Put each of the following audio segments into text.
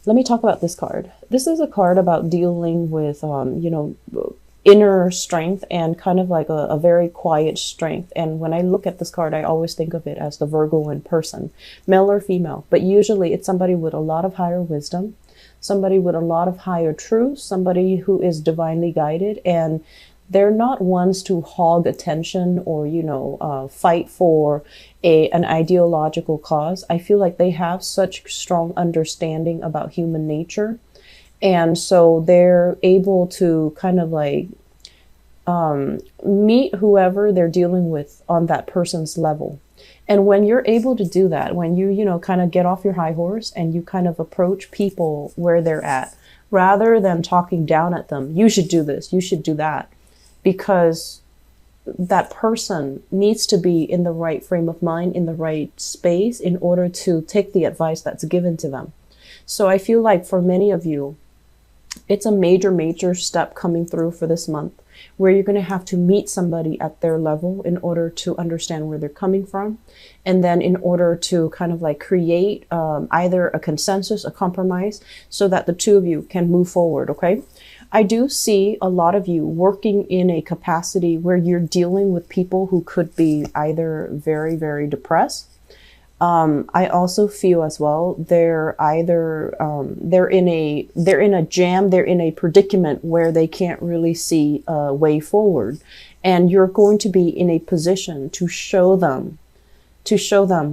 Let me talk about this card. This is a card about dealing with, inner strength and kind of like a very quiet strength. And when I look at this card, I always think of it as the Virgo in person, male or female. But usually it's somebody with a lot of higher wisdom, somebody with a lot of higher truth, somebody who is divinely guided, and they're not ones to hog attention or fight for an ideological cause. I feel like they have such strong understanding about human nature, and so they're able to kind of like meet whoever they're dealing with on that person's level. And when you're able to do that, when you kind of get off your high horse and you kind of approach people where they're at, rather than talking down at them, you should do this, you should do that, because that person needs to be in the right frame of mind, in the right space in order to take the advice that's given to them. So I feel like for many of you, it's a major, major step coming through for this month, where you're going to have to meet somebody at their level in order to understand where they're coming from. And then in order to kind of like create either a consensus, a compromise, so that the two of you can move forward. Okay. I do see a lot of you working in a capacity where you're dealing with people who could be either very, very depressed. I also feel as well they're either they're in a jam, they're in a predicament where they can't really see a way forward, and you're going to be in a position to show them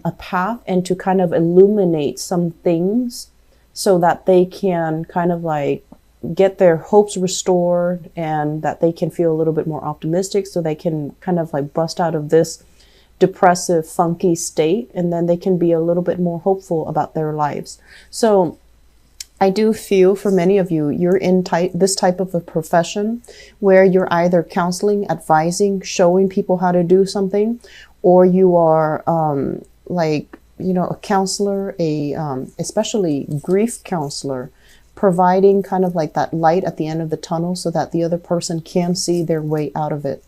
a path and to kind of illuminate some things so that they can kind of like get their hopes restored and that they can feel a little bit more optimistic, so they can kind of like bust out of this depressive, funky state, and then they can be a little bit more hopeful about their lives. So I do feel for many of you, you're in this type of a profession where you're either counseling, advising, showing people how to do something, or you are a counselor, especially grief counselor, providing kind of like that light at the end of the tunnel so that the other person can see their way out of it.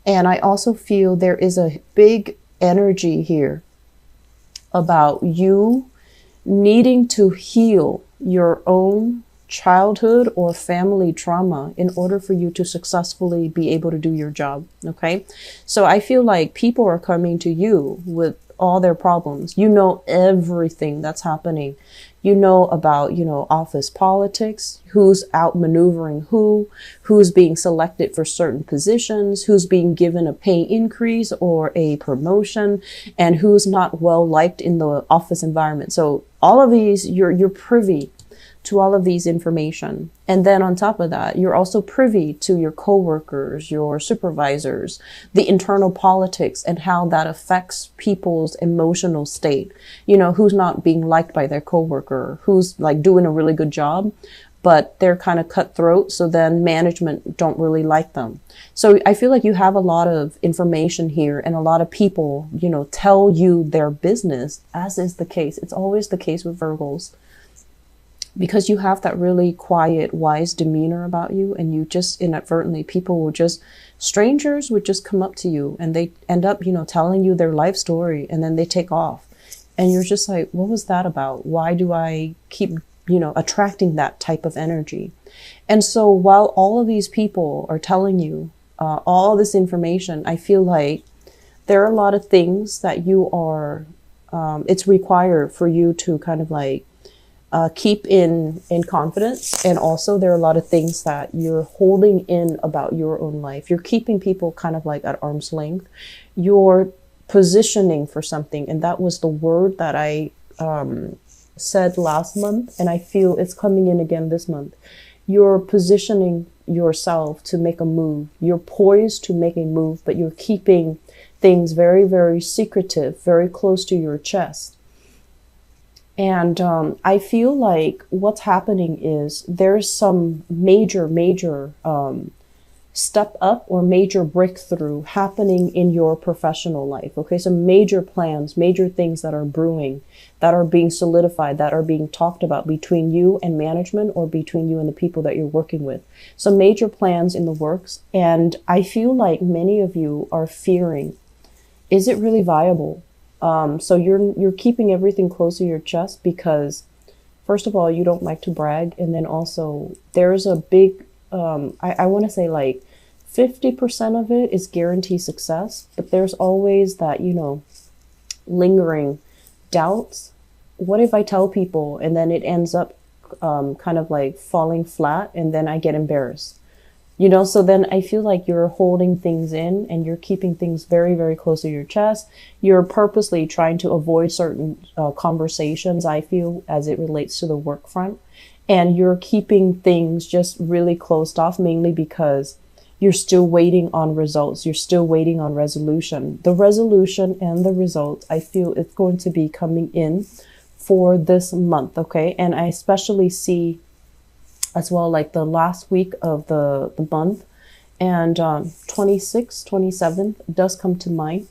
And I also feel there is a big energy here about you needing to heal your own childhood or family trauma in order for you to successfully be able to do your job. Okay. So I feel like people are coming to you with all their problems. You know everything that's happening. You know about, office politics, who's outmaneuvering who's being selected for certain positions, who's being given a pay increase or a promotion, and who's not well liked in the office environment. So all of these, you're privy to all of these information. And then on top of that, you're also privy to your coworkers, your supervisors, the internal politics and how that affects people's emotional state. Who's not being liked by their coworker, who's like doing a really good job, but they're kind of cutthroat. So then management don't really like them. So I feel like you have a lot of information here, and a lot of people, tell you their business, as is the case. It's always the case with Virgos, because you have that really quiet, wise demeanor about you, and you just inadvertently, strangers would just come up to you and they end up, telling you their life story, and then they take off. And you're just like, what was that about? Why do I keep, attracting that type of energy? And so while all of these people are telling you all this information, I feel like there are a lot of things that you are, it's required for you to kind of like, keep in confidence. And also there are a lot of things that you're holding in about your own life. You're keeping people kind of like at arm's length. You're positioning for something. And that was the word that I said last month. And I feel it's coming in again this month. You're positioning yourself to make a move. You're poised to make a move, but you're keeping things very, very secretive, very close to your chest. And I feel like what's happening is there's some major step up or major breakthrough happening in your professional life. Okay, so major plans, major things that are brewing, that are being solidified, that are being talked about between you and management, or between you and the people that you're working with. Some major plans in the works. And I feel like many of you are fearing, is it really viable? So you're keeping everything close to your chest because First of all, you don't like to brag. And then also, there's a big, I want to say like 50% of it is guaranteed success, but there's always that, lingering doubts. What if I tell people and then it ends up kind of like falling flat and then I get embarrassed? So then I feel like you're holding things in and you're keeping things very, very close to your chest. You're purposely trying to avoid certain conversations, I feel, as it relates to the work front. And you're keeping things just really closed off, mainly because you're still waiting on results. You're still waiting on resolution. The resolution and the results, I feel it's going to be coming in for this month, okay? And I especially see as well, like the last week of the month, and 26th, 27th does come to mind.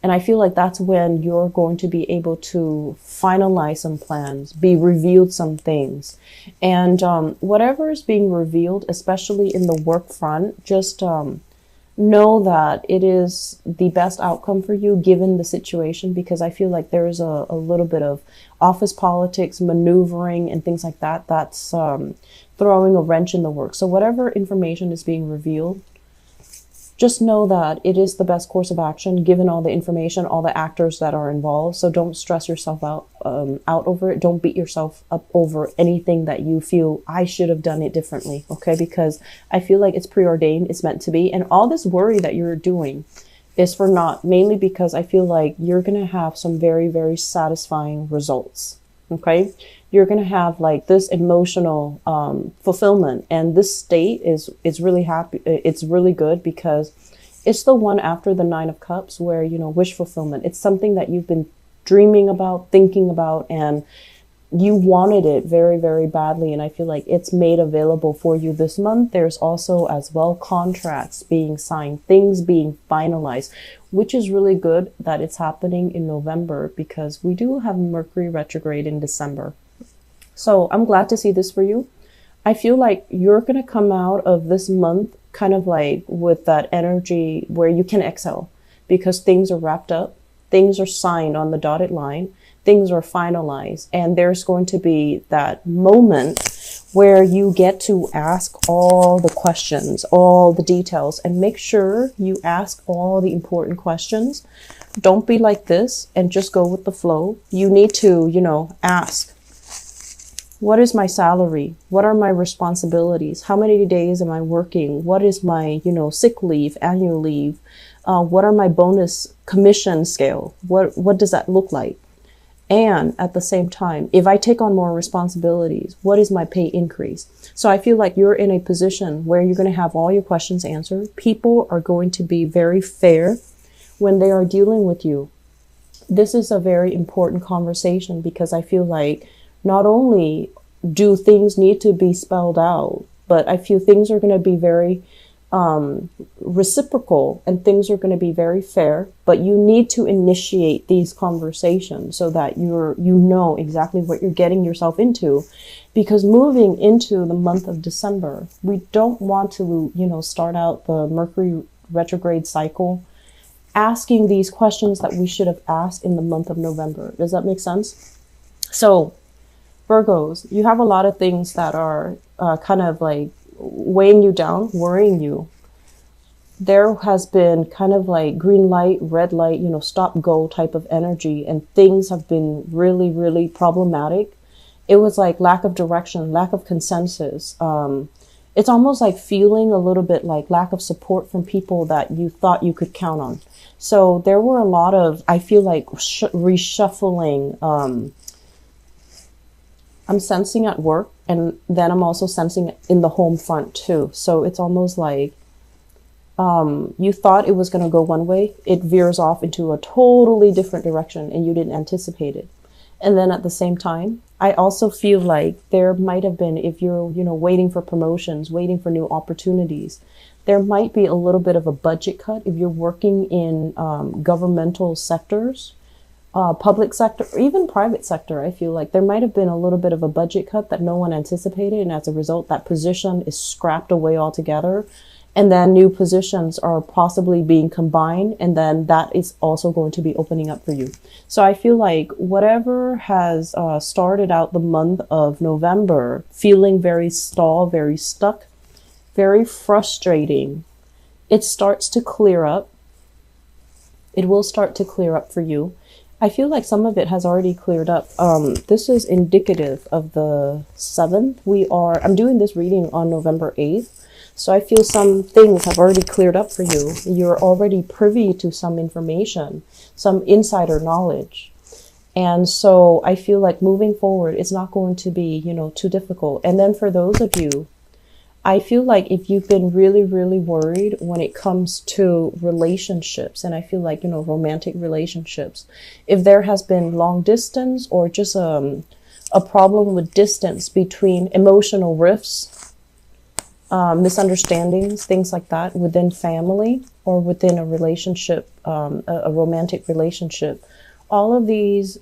And I feel like that's when you're going to be able to finalize some plans, be revealed some things. And whatever is being revealed, especially in the work front, just know that it is the best outcome for you given the situation, because I feel like there is a little bit of office politics, maneuvering, and things like that. That's throwing a wrench in the work. So whatever information is being revealed, just know that it is the best course of action given all the information, all the actors that are involved. So don't stress yourself out over it. Don't beat yourself up over anything that you feel I should have done it differently, okay? Because I feel like it's preordained, it's meant to be. And all this worry that you're doing is for naught, mainly because I feel like you're going to have some very, very satisfying results, okay? You're going to have like this emotional fulfillment, and this state is really happy. It's really good because it's the one after the Nine of Cups where, wish fulfillment. It's something that you've been dreaming about, thinking about, and you wanted it very, very badly. And I feel like it's made available for you this month. There's also as well contracts being signed, things being finalized, which is really good that it's happening in November because we do have Mercury retrograde in December. So I'm glad to see this for you. I feel like you're going to come out of this month kind of like with that energy where you can excel because things are wrapped up, things are signed on the dotted line, things are finalized, and there's going to be that moment where you get to ask all the questions, all the details, and make sure you ask all the important questions. Don't be like this and just go with the flow. You need to, ask. What is my salary? What are my responsibilities? How many days am I working? What is my, sick leave, annual leave? What are my bonus commission scale? What does that look like? And at the same time, if I take on more responsibilities, what is my pay increase? So I feel like you're in a position where you're going to have all your questions answered. People are going to be very fair when they are dealing with you. This is a very important conversation because I feel like not only do things need to be spelled out, but I feel things are going to be very reciprocal and things are going to be very fair, but you need to initiate these conversations so that you know exactly what you're getting yourself into, because moving into the month of December, we don't want to, start out the Mercury retrograde cycle asking these questions that we should have asked in the month of November. Does that make sense? So Virgos, you have a lot of things that are kind of like weighing you down, worrying you. There has been kind of like green light, red light, stop, go type of energy, and things have been really, really problematic. It was like lack of direction, lack of consensus. It's almost like feeling a little bit like lack of support from people that you thought you could count on. So there were a lot of, I feel like, reshuffling. I'm sensing at work, and then I'm also sensing in the home front too. So it's almost like you thought it was going to go one way, it veers off into a totally different direction and you didn't anticipate it. And then at the same time, I also feel like there might have been, if you're, waiting for promotions, waiting for new opportunities, there might be a little bit of a budget cut if you're working in governmental sectors. Public sector, or even private sector, I feel like there might have been a little bit of a budget cut that no one anticipated. And as a result, that position is scrapped away altogether. And then new positions are possibly being combined, and then that is also going to be opening up for you. So I feel like whatever has started out the month of November feeling very stalled, very stuck, very frustrating, it starts to clear up. It will start to clear up for you. I feel like some of it has already cleared up. This is indicative of the 7th. I'm doing this reading on November 8th. So I feel some things have already cleared up for you. You're already privy to some information, some insider knowledge. And so I feel like moving forward, it's not going to be, too difficult. And then for those of you, I feel like if you've been really, really worried when it comes to relationships, and I feel like, romantic relationships, if there has been long distance or just a problem with distance between emotional rifts, misunderstandings, things like that within family or within a relationship, a romantic relationship, all of these,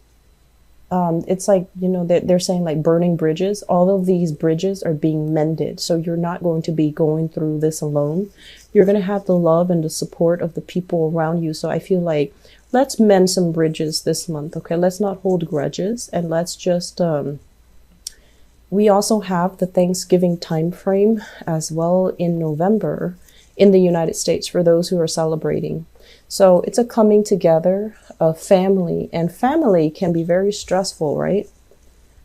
it's like, they're saying like burning bridges. All of these bridges are being mended. So you're not going to be going through this alone. You're going to have the love and the support of the people around you. So I feel like let's mend some bridges this month. Okay. Let's not hold grudges, and let's just, we also have the Thanksgiving time frame as well in November in the United States for those who are celebrating. So it's a coming together of family, and family can be very stressful, right?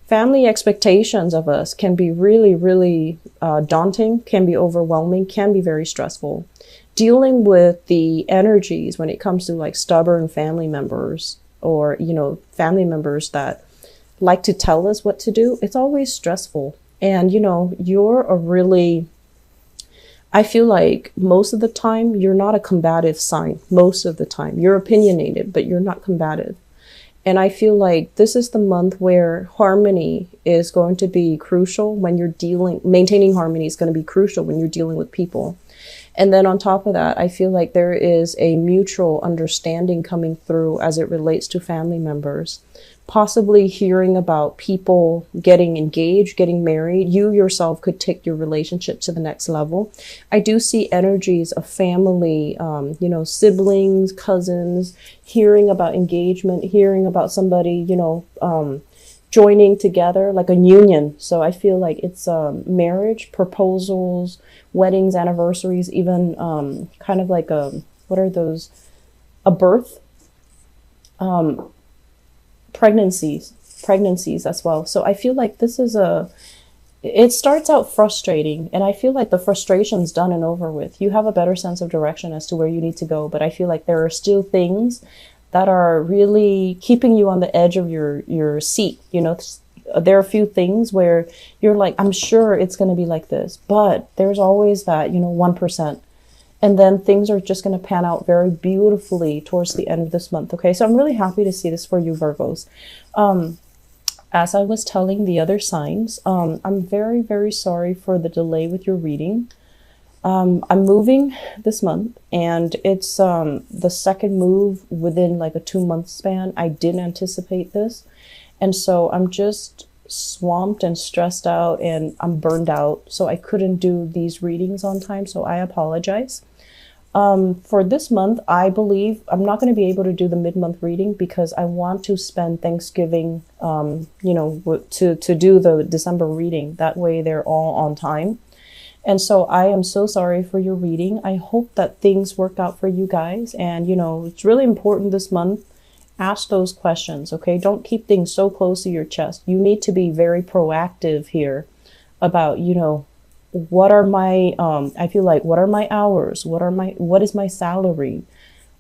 Family expectations of us can be really, really daunting, can be overwhelming, can be very stressful. Dealing with the energies when it comes to like stubborn family members or, family members that like to tell us what to do, it's always stressful. And, you're a really, I feel like most of the time, you're not a combative sign. Most of the time, you're opinionated, but you're not combative. And I feel like this is the month where harmony is going to be crucial when you're maintaining harmony is going to be crucial when you're dealing with people. And then on top of that, I feel like there is a mutual understanding coming through as it relates to family members. Possibly hearing about people getting engaged, getting married. You yourself could take your relationship to the next level. I do see energies of family, siblings, cousins, hearing about engagement, hearing about somebody, joining together like a union. So I feel like it's marriage, proposals, weddings, anniversaries, even kind of like what are those? A birth. Pregnancies as well. So I feel like this is it starts out frustrating, and I feel like the frustration's done and over with. You have a better sense of direction as to where you need to go, but I feel like there are still things that are really keeping you on the edge of your seat. There are a few things where you're like, I'm sure it's going to be like this, but there's always that, 1%. And then things are just going to pan out very beautifully towards the end of this month. Okay, so I'm really happy to see this for you, Virgos. As I was telling the other signs, I'm very, very sorry for the delay with your reading. I'm moving this month, and it's the second move within like a 2-month span. I didn't anticipate this. And so I'm just swamped and stressed out, and I'm burned out. So I couldn't do these readings on time. So I apologize. For this month, I believe I'm not going to be able to do the mid-month reading because I want to spend Thanksgiving, to do the December reading. That way they're all on time. And so I am so sorry for your reading. I hope that things work out for you guys. And, it's really important this month. Ask those questions, okay? Don't keep things so close to your chest. You need to be very proactive here about, what are my, I feel like, what are my hours? What is my salary?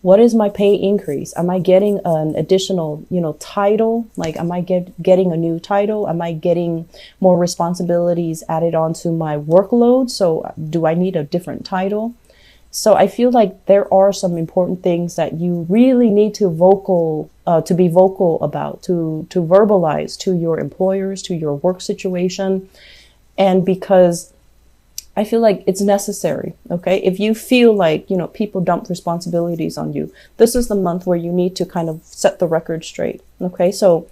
What is my pay increase? Am I getting an additional, title? Like, am I getting a new title? Am I getting more responsibilities added onto my workload? So do I need a different title? So I feel like there are some important things that you really need to be vocal about, to verbalize to your employers, to your work situation. And because I feel like it's necessary, okay? If you feel like, people dump responsibilities on you, this is the month where you need to kind of set the record straight, okay? So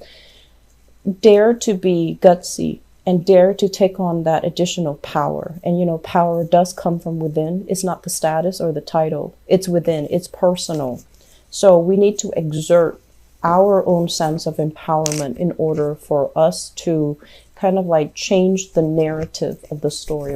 dare to be gutsy and dare to take on that additional power. And, you know, power does come from within. It's not the status or the title. It's within. It's personal. So we need to exert our own sense of empowerment in order for us to kind of like change the narrative of the story,